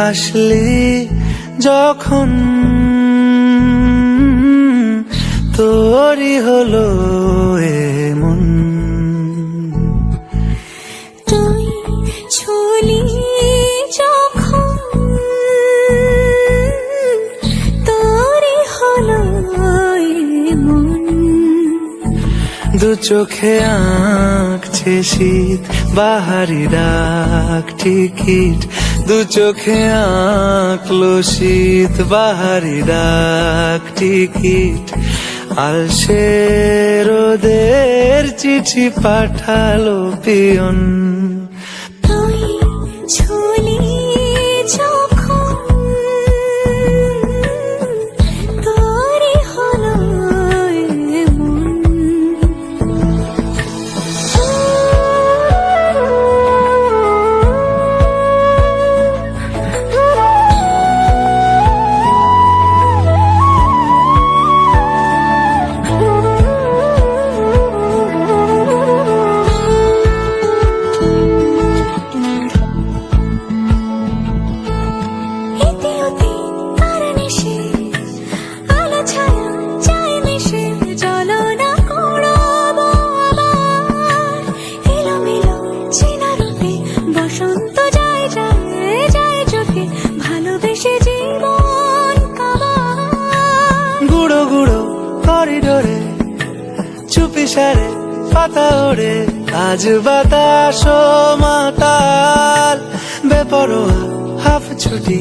হাসলি যখন তোরই হলো এমন, তুই ছুলি যখন তোরই হলো এমন। দু চোখে আঁকছে শীত বাহারি ডাক টিকিট, দু চোখে আঁকলো শীত বাহারি ডাক টিকিট। আলসে রোদের চিঠি পাঠালো পিয়ন, তুই ছুলি যখন তোরই হলো এমন। গুঁড়ো গুঁড়ো করিডোরে চুপি সারে পাতা ওড়ে, আজ বাতাস মাতাল বেপরোয়া হাফ ছুটি,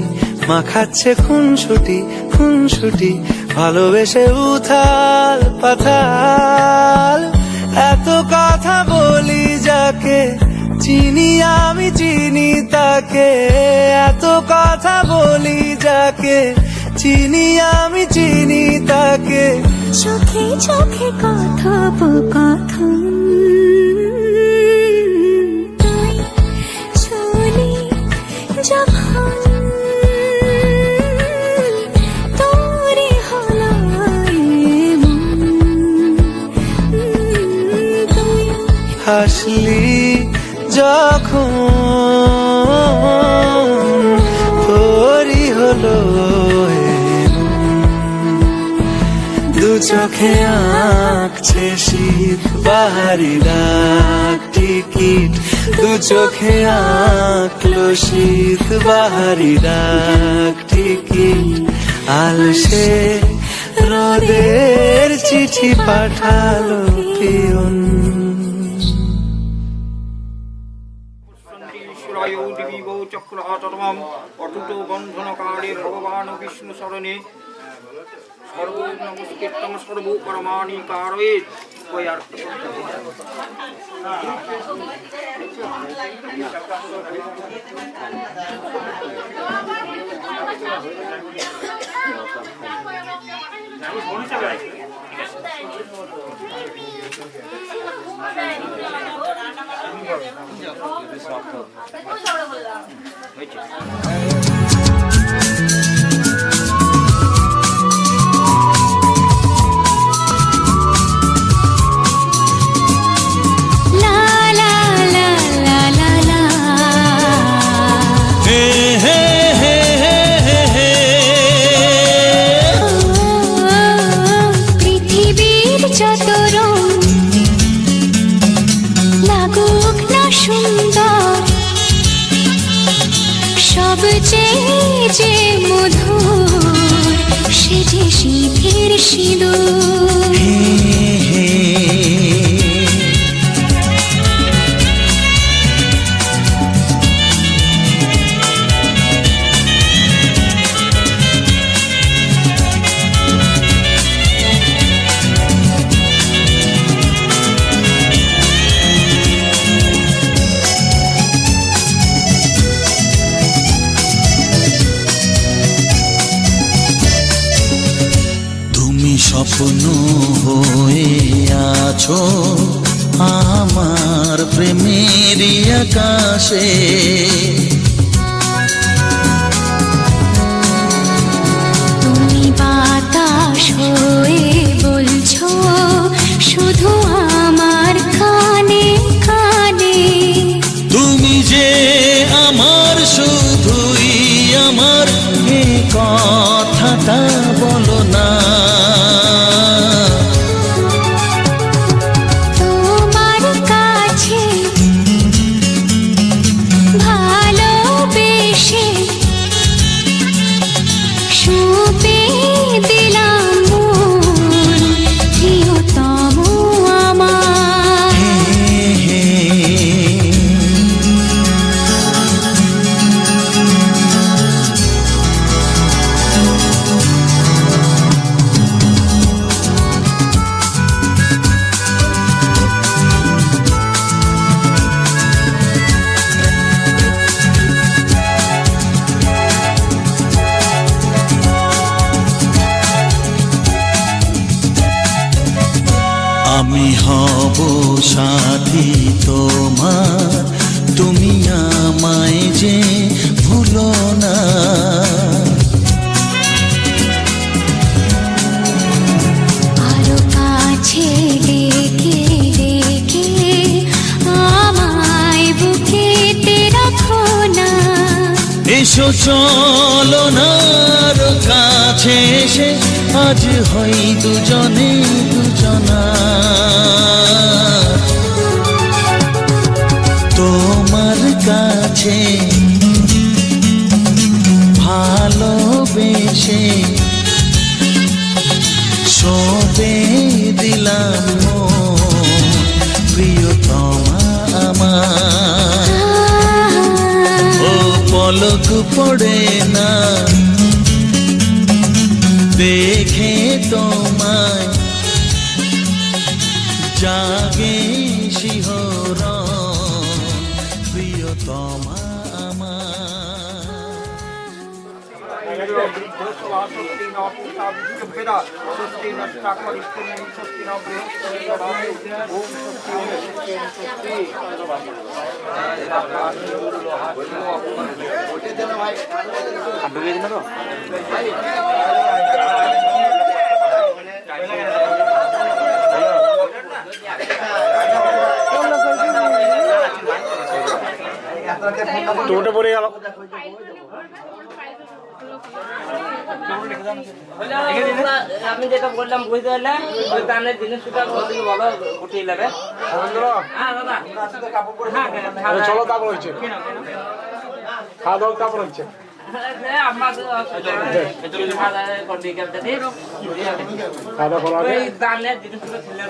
মাখাচ্ছে খুনসুটি খুনসুটি, ভালোবেসে উথাল পাথাল। এত কথা বলি যাকে চিনি আমি চিনি তাকে, এত কথা বলি যাকে চিনি আমি চিনি তাকে। চোখে চোখে কথোপকথন, তুই ছুলি যখন তোরই হলো এমন। তুই হাসলি যখন তোরই হলো দু চোখে আঁকছে শীত বাহারি ডাক টিকিট, দু চোখে আঁকলো শীত বাহারি ডাক টিকিট। আলসে রোদের চিঠি পাঠালো পিয়ন। চক্রহাতরমম অটুট বন্ধনকারী ভগবান বিষ্ণু শরণে সর্ব নমস্কৃতম সর্ব পরমাণি কারয়েত। যে মধুর সে যে শীতের সিঁদুর। স্বপ্ন হয়ে আছো আমার প্রেমের আকাশে, তুমি বাতাস হয়ে বলছো শুধু আমার কানে কানে। তুমি যে আমার শুধুই আমার এ কথাটা বলো না। তোমার কাছে ভালোবেসে সঁপে দিলাম মন, প্রিয়তম আমার। আমি হব সাথী তোমার, তুমি আমায় যে ভুলো না। আরো কাছে ডেকে ডেকে আমায় বুকেতে রাখো না। এসো চলো না আরো কাছে এসে আজ হই দুজনে দুজনা। তোমার কাছে ভালোবেসে সঁপে দিলাম মন, প্রিয়তমা আমার। ও পলক পড়ে না দেখে তোমায়, জাগে শিহরণ, প্রিয়তমা আমার। তোটা পড়ে গেল। আমি যেটা বললাম বুঝতে পারলেন, ওই দানের জিনিসটা বলো উঠিয়ে নেবে। হ্যাঁ দাদা, চলো তারপর হচ্ছে খাওয়া দাওয়া তারপর হচ্ছে। খাওয়া দাওয়া করা ওই দানের জিনিসগুলো ছেলে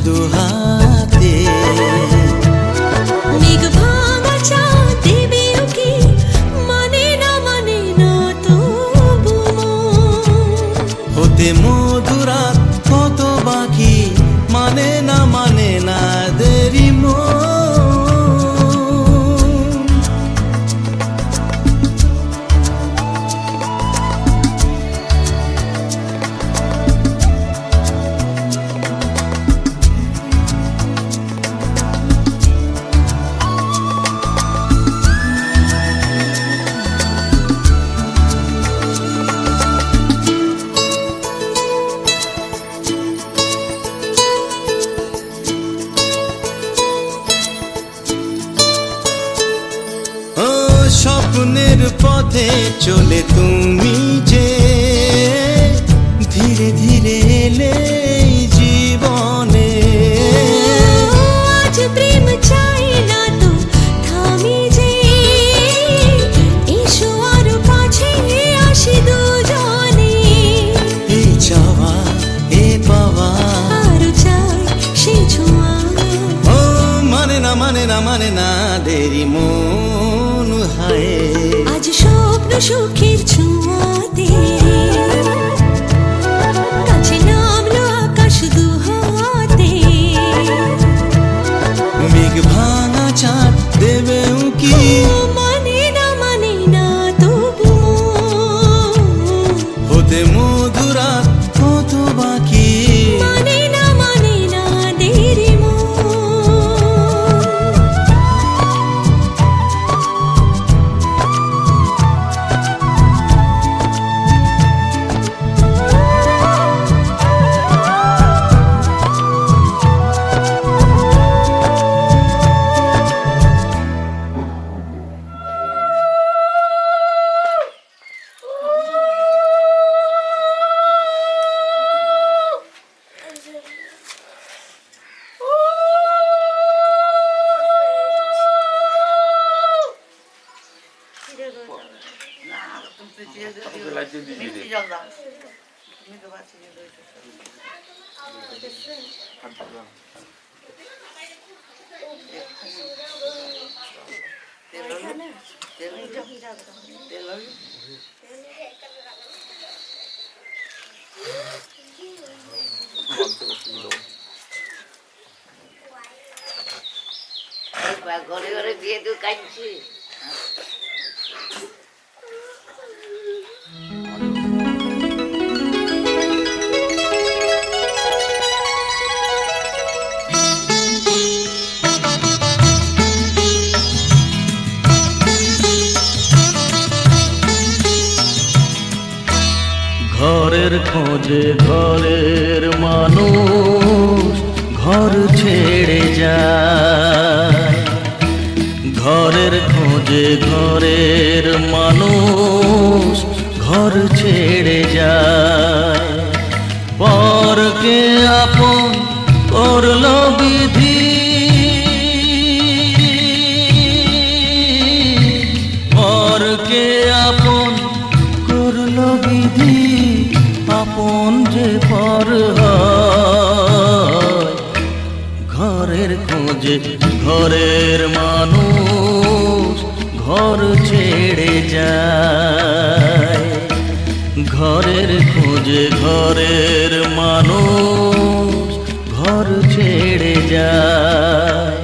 দুহাতে। মেঘ ভাঙা চাঁদ দেবে উকি, মানে না তবু মন। হতে মধুরাত কত বাকি, মানে না দেরি মন। ও স্বপ্নের পথে চলে তুমি যে ধীরে ধীরে এলে এই জীবনে। আজ প্রেম চাই না তো থামি যে, এসো আর পাছে আসি দুজনে। এই চাওয়া এ পাওয়া, আরো চাই সে ছোঁয়া। ও মানে না দেরি মন হায়। আজ স্বপ্ন সুখের ছোঁয়াতে কাছে নামলো আকাশ দুহাতে। মেঘ ভাঙা চাঁদ দেবে উকি, মানে না তবু মন। হতে মধুরাত কত বাকি, মানে না দেরি মন। ঘরে ঘরে দিয়ে তো কাঁদছি। ঘরের খোঁজে ঘরের মানুষ ঘর ছেড়ে যায়। ঘরের খোঁজে ঘরের মানুষ ঘর ছেড়ে যায়। পরকে আপন করলো বিধি, পরকে আপন করলো বিধি, আপন যে পর হয়। ঘরের খোঁজে ঘরের মানুষ ঘর ছেড়ে যায়। ঘরের খোঁজে ঘরের মানুষ ঘর ছেড়ে যায়।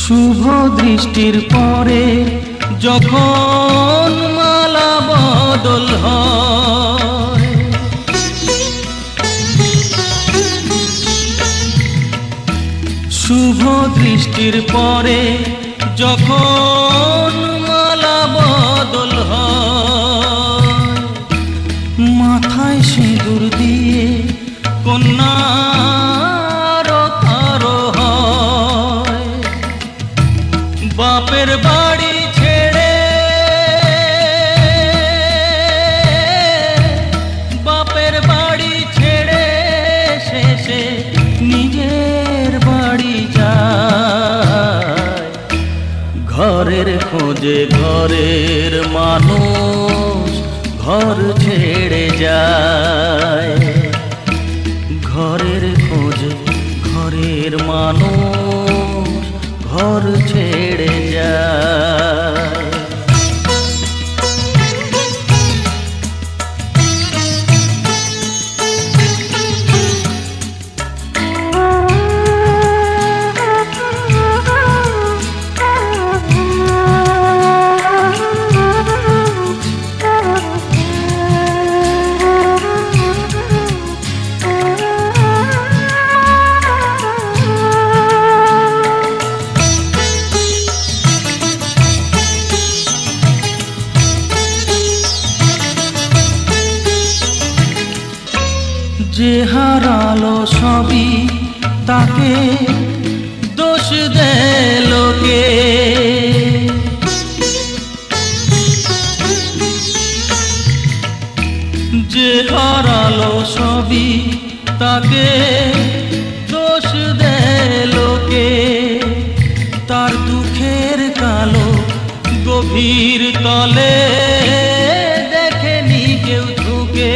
শুভ দৃষ্টির পরে যখন মালা বদল হয়, শুভ দৃষ্টির পরে যখন মালা বদল হয়। সিঁদুর দিয়ে কন্যার আরো হয়। বাপের বাড়ি ছেড়ে, বাপের বাড়ি ছেড়ে শেষে নিজের বাড়ি যায়। ঘরের খোঁজে ঘরের মানুষ ঘর ছেড়ে যায়। ঘরের খোঁজে ঘরের মানুষ ঘর ছেড়ে যায়। যে হারালো সবই তাকে দোষ দেয় লোকে। যে হারালো সবই তাকে দোষ দেয় লোকে। তার দুঃখের কালো গভীর তলে দেখেনি কেউ ঝুঁকে।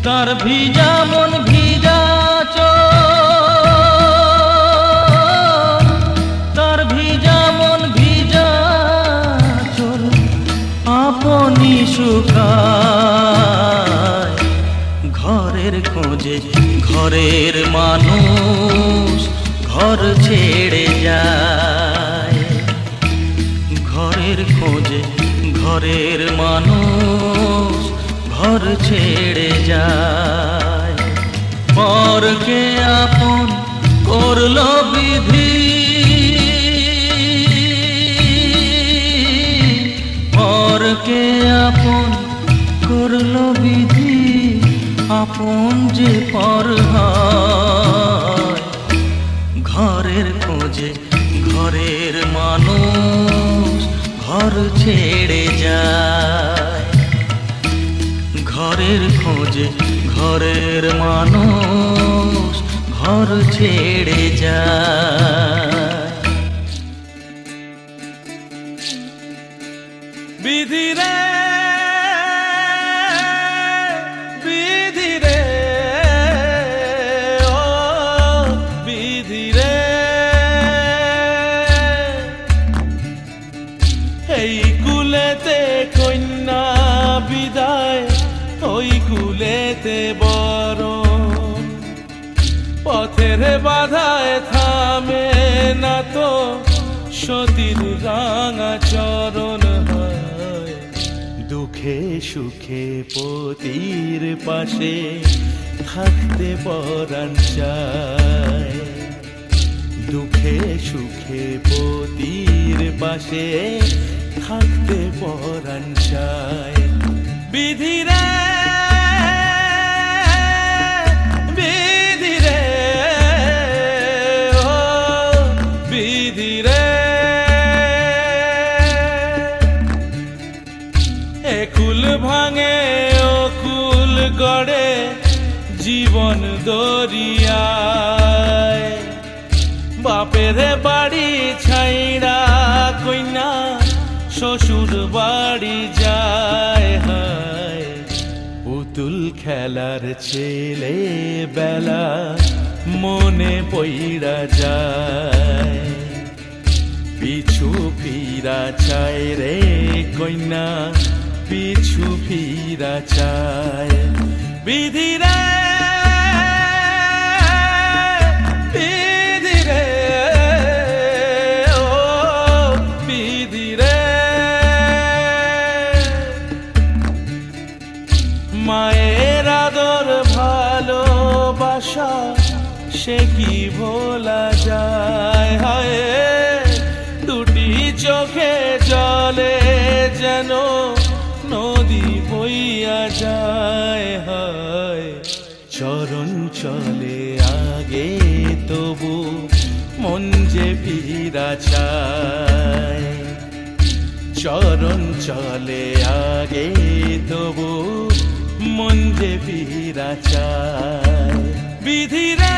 তার ভিজা মন ভিজা চোখ, তার ভিজা মন ভিজা চোখ আপনি শুকায়। ঘরের খোঁজে ঘরের মানুষ ঘর ছেড়ে যায়। ঘরের খোঁজে ঘরের মানুষ ঘর ছেড়ে যায়। পরকে আপন করলো বিধি, পরকে আপন করলো বিধি, আপন যে পর হয়। ঘরের খোঁজে ঘরের মানুষ ঘর ছেড়ে যায়। ঘরের খোঁজে ঘরের মানুষ ঘর ছেড়ে যায়। বিধি রে বিধি রে ও বিধি রে, এই কুলেতে কন্যা বিদায় ওই কুলেতে বড়। পথের বাধায় থামে না তো সতীর রাঙা চরণ হয়। দুঃখে সুখে পতির পাশে থাকতে পরাণ চায়। দুঃখে সুখে পতির পাশে থাকতে পরাণ চায়। বিধি রে বিধি রে ও বিধি রে, একুল ভাঙে ও কুল গড়ে জীবন দরিয়ায়। বাপের বাড়ি ছাইড়া কইনা শ্বশুর বাড়ি যায়। হায় পুতুল খেলার ছেলে বেলা মনে পইড়া যায়। পিছু ফিরা চায় রে কইনা পিছু ফিরা চায়। বিধি রে বিধি রে ও বিধি রে, মায়ের আদর ভালোবাসা সে কি ভোলা যায়। হায় দুটি চোখে জলে যেন নদী বইয়া যায়। চলে আগে তবু মন যে ফিরা চায় চরণ চলে আগে তবু মন যে ফিরা চায় বিধিরে